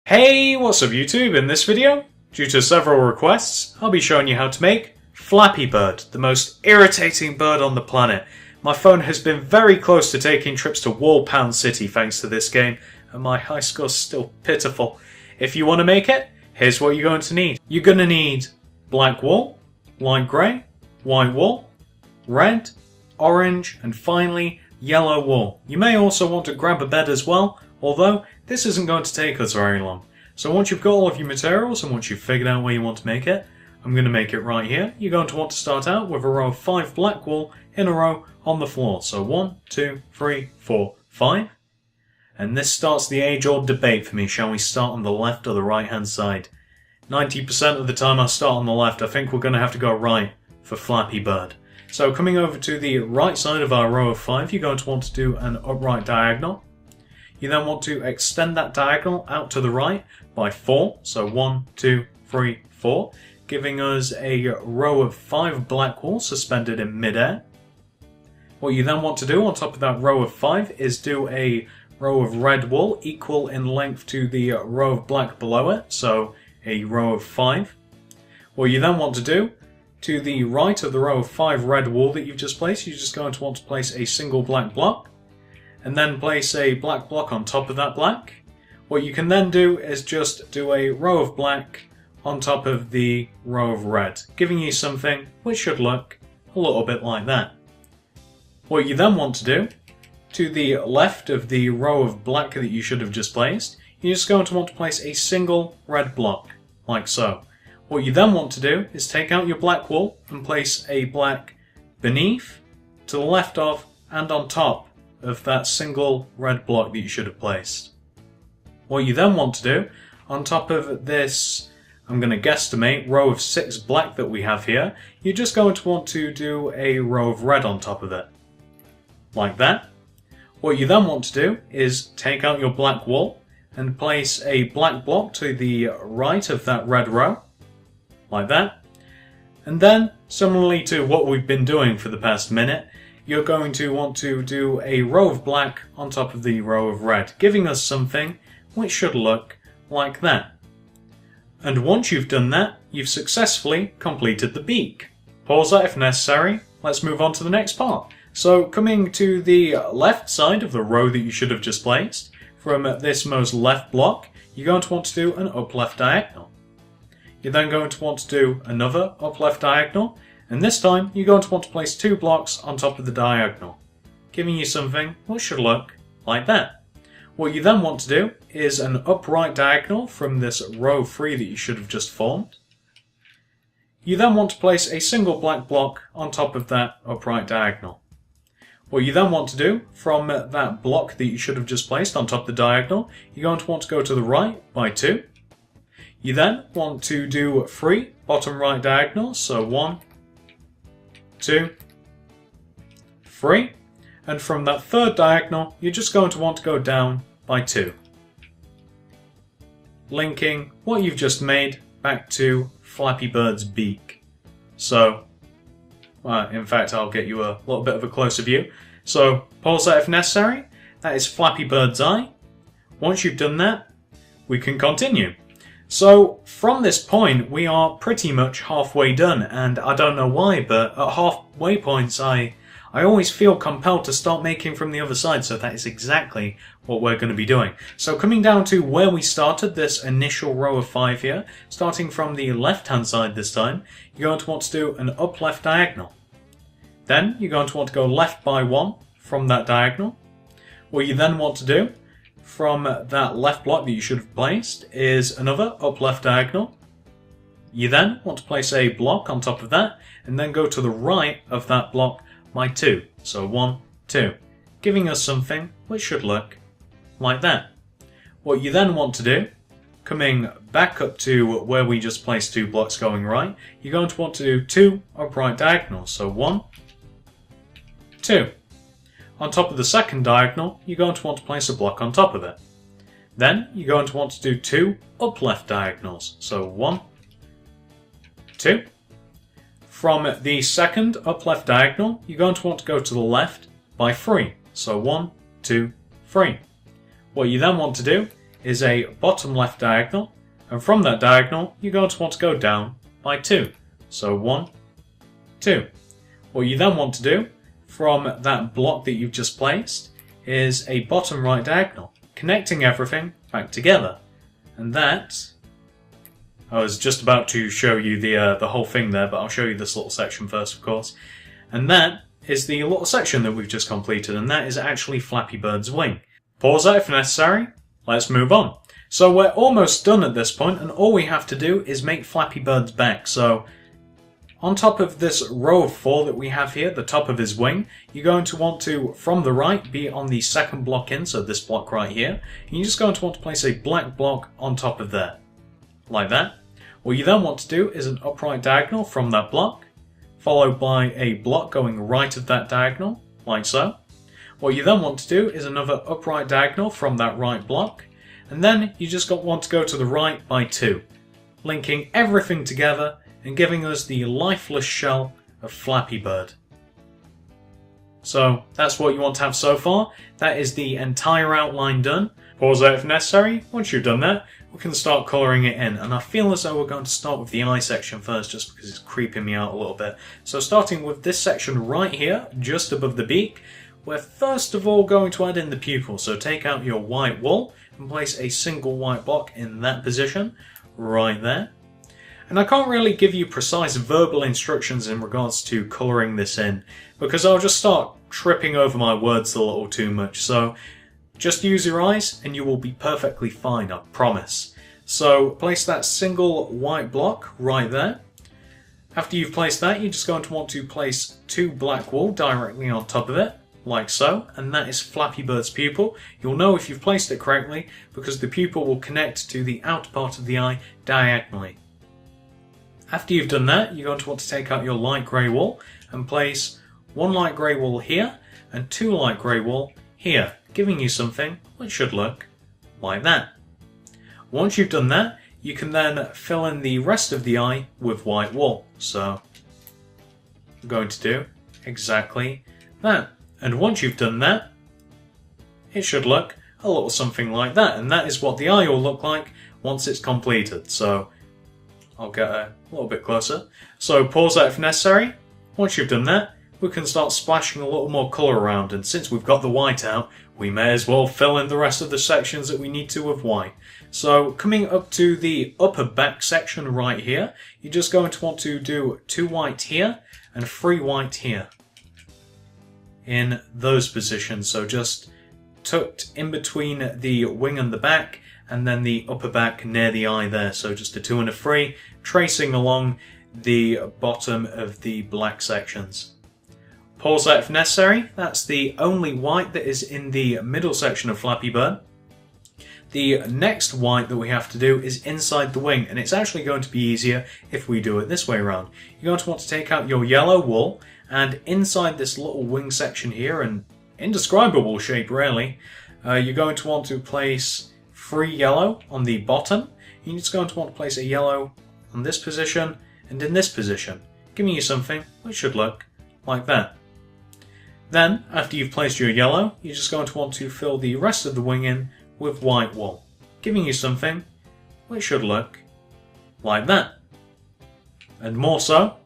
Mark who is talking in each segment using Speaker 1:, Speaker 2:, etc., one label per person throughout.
Speaker 1: Hey, what's up YouTube? In this video, due to several requests, I'll be showing you how to make Flappy Bird, the most irritating bird on the planet. My phone has been very close to taking trips to Wallpound City thanks to this game, and my high score's still pitiful. If you want to make it, here's what you're going to need. You're going to need black wool, light grey, white wool, red, orange, and finally yellow wool. You may also want to grab a bed as well, although this isn't going to take us very long. So once you've got all of your materials and once you've figured out where you want to make it, I'm going to make it right here. You're going to want to start out with a row of 5 black wool in a row on the floor. So 1, 2, 3, 4, 5. And this starts the age-old debate for me. Shall we start on the left or the right-hand side? 90% of the time I start on the left. I think we're going to have to go right for Flappy Bird. So coming over to the right side of our row of 5, you're going to want to do an upright diagonal. You then want to extend that diagonal out to the right by 4, so 1, 2, 3, 4, giving us a row of 5 black wool suspended in midair. What you then want to do on top of that row of 5 is do a row of red wool equal in length to the row of black below it, so a row of 5. What you then want to do, to the right of the row of 5 red wool that you've just placed, you're just going to want to place a single black block, and then place a black block on top of that black. What you can then do is just do a row of black on top of the row of red, giving you something which should look a little bit like that. What you then want to do, to the left of the row of black that you should have just placed, you're just going to want to place a single red block, like so. What you then want to do is take out your black wool and place a black beneath, to the left of, and on top of that single red block that you should have placed. What you then want to do, on top of this, I'm going to guesstimate, row of 6 black that we have here, you're just going to want to do a row of red on top of it. Like that. What you then want to do is take out your black wool and place a black block to the right of that red row. Like that. And then, similarly to what we've been doing for the past minute, you're going to want to do a row of black on top of the row of red, giving us something which should look like that. And once you've done that, you've successfully completed the beak. Pause that if necessary. Let's move on to the next part. So coming to the left side of the row that you should have just placed, from this most left block, you're going to want to do an up left diagonal. You're then going to want to do another up left diagonal, and this time you're going to want to place 2 blocks on top of the diagonal, giving you something which should look like that. What you then want to do is an upright diagonal from this row 3 that you should have just formed. You then want to place a single black block on top of that upright diagonal. What you then want to do from that block that you should have just placed on top of the diagonal, you're going to want to go to the right by 2. You then want to do 3 bottom right diagonals, so 1, 2, 3, and from that third diagonal you're just going to want to go down by 2, linking what you've just made back to Flappy Bird's beak. So, in fact I'll get you a little bit of a closer view. So pause that if necessary. That is Flappy Bird's eye. Once you've done that, we can continue. So from this point we are pretty much halfway done, and I don't know why, but at halfway points I always feel compelled to start making from the other side, so that is exactly what we're going to be doing. So coming down to where we started, this initial row of 5 here, starting from the left hand side this time, you're going to want to do an up left diagonal. Then you're going to want to go left by 1 from that diagonal. What you then want to do from that left block that you should have placed is another up left diagonal. You then want to place a block on top of that and then go to the right of that block by 2. So 1, 2, giving us something which should look like that. What you then want to do, coming back up to where we just placed 2 blocks going right, you're going to want to do 2 upright diagonals. So 1, 2. On top of the second diagonal, you're going to want to place a block on top of it. Then you're going to want to do 2 up left diagonals. So 1, 2. From the second up left diagonal, you're going to want to go to the left by 3. So 1, 2, 3. What you then want to do is a bottom left diagonal, and from that diagonal you're going to want to go down by 2. So 1, 2. What you then want to do from that block that you've just placed is a bottom right diagonal, connecting everything back together. And that, I was just about to show you the whole thing there, but I'll show you this little section first, of course. And that is the little section that we've just completed, and that is actually Flappy Bird's wing. Pause that if necessary. Let's move on. So we're almost done at this point, and all we have to do is make Flappy Bird's back. So on top of this row of 4 that we have here, the top of his wing, you're going to want to, from the right, be on the second block in, so this block right here, and you're just going to want to place a black block on top of there, like that. What you then want to do is an upright diagonal from that block, followed by a block going right of that diagonal, like so. What you then want to do is another upright diagonal from that right block, and then you just want to go to the right by 2, linking everything together and giving us the lifeless shell of Flappy Bird. So that's what you want to have so far. That is the entire outline done. Pause that if necessary. Once you've done that, we can start colouring it in. And I feel as though we're going to start with the eye section first, just because it's creeping me out a little bit. So starting with this section right here, just above the beak, we're first of all going to add in the pupil. So take out your white wool and place a single white block in that position, right there. And I can't really give you precise verbal instructions in regards to colouring this in, because I'll just start tripping over my words a little too much, so just use your eyes and you will be perfectly fine, I promise. So place that single white block right there. After you've placed that, you're just going to want to place 2 black wool directly on top of it, like so, and that is Flappy Bird's pupil. You'll know if you've placed it correctly, because the pupil will connect to the outer part of the eye diagonally. After you've done that, you're going to want to take out your light grey wool and place 1 light grey wool here and 2 light grey wool here, giving you something which should look like that. Once you've done that, you can then fill in the rest of the eye with white wool. So I'm going to do exactly that. And once you've done that, it should look a little something like that. And that is what the eye will look like once it's completed. So I'll get a little bit closer. So pause that if necessary. Once you've done that, we can start splashing a little more colour around, and since we've got the white out, we may as well fill in the rest of the sections that we need to with white. So coming up to the upper back section right here, you're just going to want to do 2 white here and 3 white here. In those positions, so just tucked in between the wing and the back, and then the upper back near the eye there, so just a 2 and a 3, tracing along the bottom of the black sections. Pause that if necessary. That's the only white that is in the middle section of Flappy Bird. The next white that we have to do is inside the wing, and it's actually going to be easier if we do it this way around. You're going to want to take out your yellow wool, and inside this little wing section here, an indescribable shape really, you're going to want to place 3 yellow on the bottom. You're just going to want to place a yellow on this position and in this position, giving you something which should look like that. Then, after you've placed your yellow, you're just going to want to fill the rest of the wing in with white wool, giving you something which should look like that. And more so,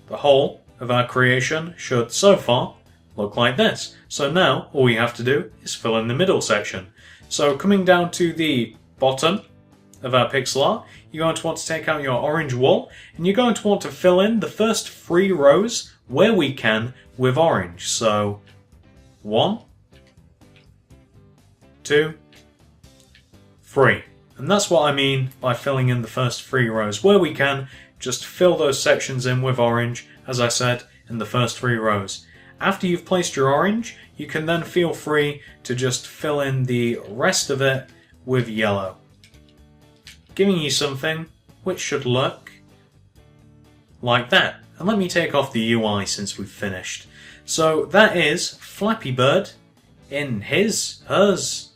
Speaker 1: the whole of our creation should, so far, look like this. So now, all we have to do is fill in the middle section. So coming down to the bottom of our pixel art, you're going to want to take out your orange wool, and you're going to want to fill in the first 3 rows where we can with orange. So 1, 2, 3. And that's what I mean by filling in the first 3 rows. Where we can, just fill those sections in with orange, as I said, in the first 3 rows. After you've placed your orange, you can then feel free to just fill in the rest of it with yellow, giving you something which should look like that. And let me take off the UI since we've finished. So that is Flappy Bird in his, hers,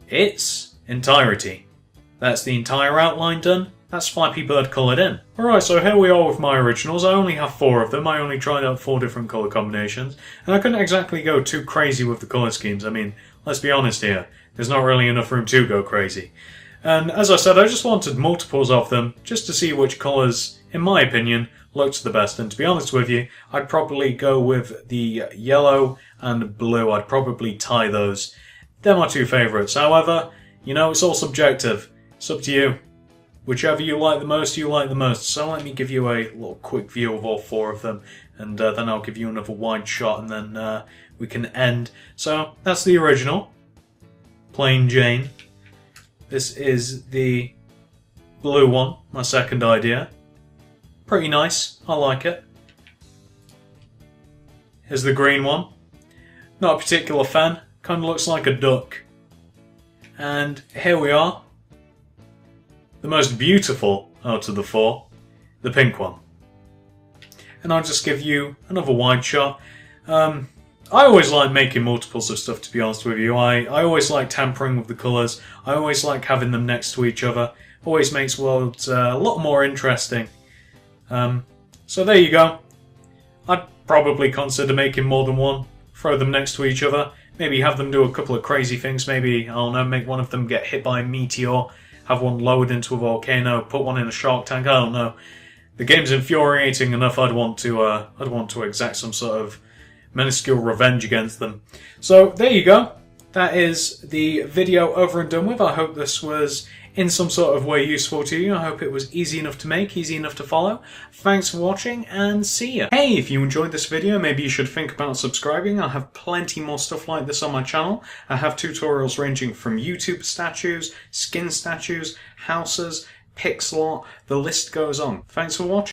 Speaker 1: its entirety. That's the entire outline done. that's Flappy Bird coloured in. Alright, so here we are with my originals. I only have 4 of them. I only tried out 4 different colour combinations. And I couldn't exactly go too crazy with the colour schemes. I mean, let's be honest here. There's not really enough room to go crazy. And as I said, I just wanted multiples of them, just to see which colours, in my opinion, looked the best. And to be honest with you, I'd probably go with the yellow and blue. I'd probably tie those. They're my 2 favourites. However, you know, it's all subjective. It's up to you. Whichever you like the most, you like the most. So let me give you a little quick view of all 4 of them, and then I'll give you another wide shot, and then we can end. So that's the original, Plain Jane. This is the blue one, my second idea. Pretty nice, I like it. Here's the green one. Not a particular fan, kind of looks like a duck. And here we are. The most beautiful out of the 4, the pink one. And I'll just give you another wide shot. I always like making multiples of stuff, to be honest with you. I always like tampering with the colours. I always like having them next to each other. Always makes worlds a lot more interesting. So there you go. I'd probably consider making more than one. Throw them next to each other. Maybe have them do a couple of crazy things. Maybe, I don't know, make one of them get hit by a meteor. Have one lowered into a volcano, put one in a shark tank, I don't know. The game's infuriating enough, I'd want to exact some sort of minuscule revenge against them. So, there you go. That is the video over and done with. I hope this was in some sort of way useful to you. I hope it was easy enough to make, easy enough to follow. Thanks for watching, and see ya. Hey, if you enjoyed this video, maybe you should think about subscribing. I have plenty more stuff like this on my channel. I have tutorials ranging from YouTube statues, skin statues, houses, pixel art, the list goes on. Thanks for watching.